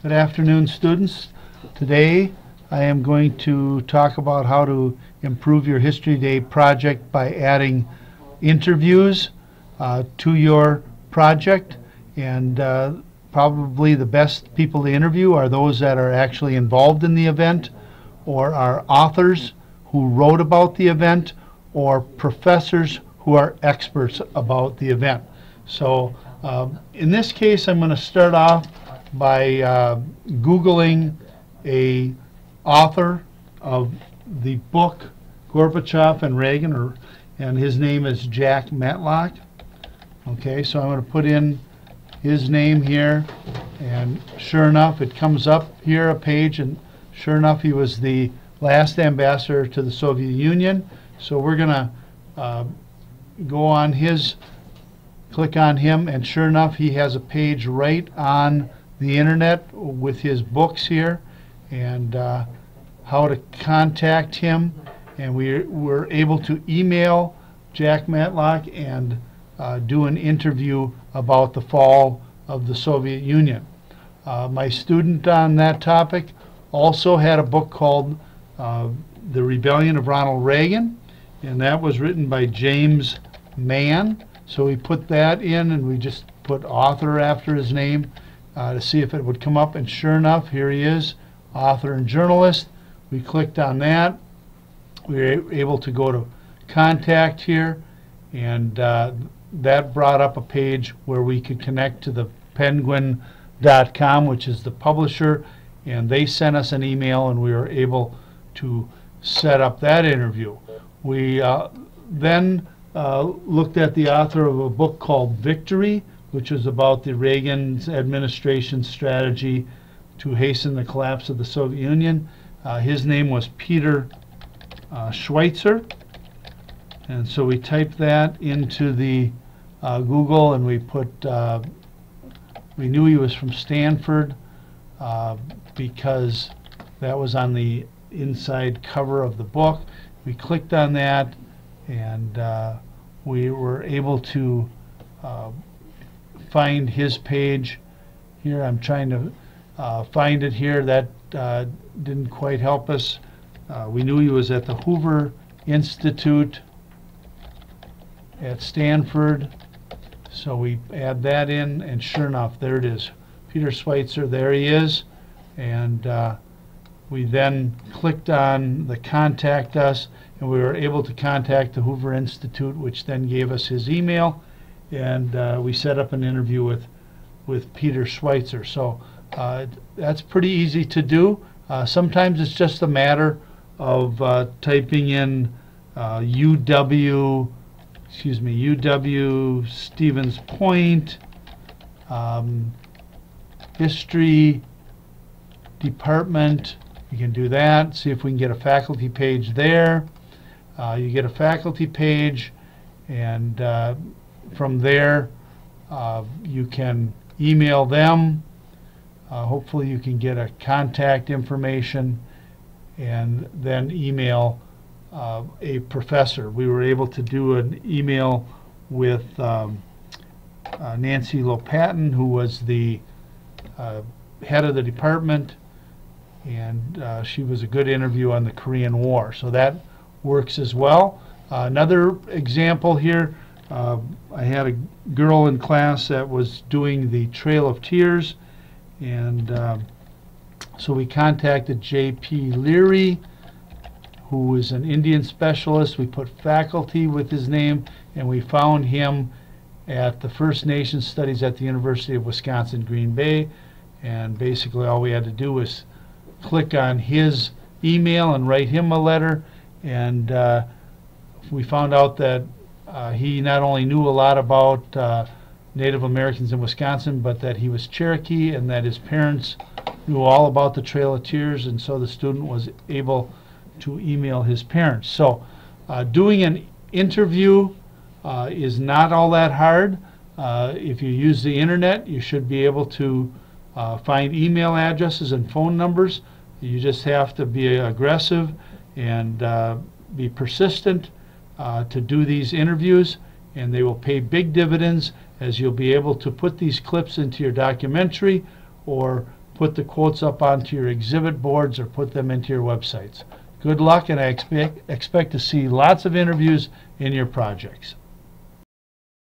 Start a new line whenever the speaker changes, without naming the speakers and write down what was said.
Good afternoon, students. Today I am going to talk about how to improve your History Day project by adding interviews to your project, and probably the best people to interview are those that are actually involved in the event, or are authors who wrote about the event, or professors who are experts about the event. So in this case, I'm going to start off by Googling a author of the book Gorbachev and Reagan, and his name is Jack Matlock. Okay, so I'm going to put in his name here, and sure enough, it comes up here a page, and sure enough, he was the last ambassador to the Soviet Union. So we're going to go on his, click on him, and sure enough, he has a page right on the internet with his books here, and how to contact him. And we were able to email Jack Matlock and do an interview about the fall of the Soviet Union. My student on that topic also had a book called The Rebellion of Ronald Reagan, and that was written by James Mann. So we put that in, and we just put author after his name to see if it would come up, and sure enough, here he is, author and journalist. We clicked on that. We were able to go to contact here, and that brought up a page where we could connect to the penguin.com, which is the publisher, and they sent us an email, and we were able to set up that interview. We then looked at the author of a book called Victory, which was about the Reagan administration's strategy to hasten the collapse of the Soviet Union. His name was Peter Schweitzer, and so we typed that into the Google, and we put, we knew he was from Stanford because that was on the inside cover of the book. We clicked on that, and we were able to find his page here. I'm trying to find it here. That didn't quite help us. We knew he was at the Hoover Institute at Stanford, so we add that in, and sure enough, there it is, Peter Schweitzer. There he is, and we then clicked on the contact us, and we were able to contact the Hoover Institute, which then gave us his email, and we set up an interview with Peter Schweitzer. So that's pretty easy to do. Sometimes it's just a matter of typing in UW Stevens Point History Department. You can do that. See if we can get a faculty page there. You get a faculty page, and from there you can email them. Hopefully you can get a contact information, and then email a professor. We were able to do an email with Nancy Lopatin, who was the head of the department, and she was a good interview on the Korean War. So that works as well. Another example here, I had a girl in class that was doing the Trail of Tears, and so we contacted J.P. Leary, who is an Indian specialist. We put faculty with his name, and we found him at the First Nations Studies at the University of Wisconsin, Green Bay, and basically all we had to do was click on his email and write him a letter, and we found out that he not only knew a lot about Native Americans in Wisconsin, but that he was Cherokee, and that his parents knew all about the Trail of Tears, and so the student was able to email his parents. So doing an interview is not all that hard. If you use the internet, you should be able to find email addresses and phone numbers. You just have to be aggressive and be persistent to do these interviews, and they will pay big dividends, as you'll be able to put these clips into your documentary or put the quotes up onto your exhibit boards or put them into your websites. Good luck, and I expect to see lots of interviews in your projects.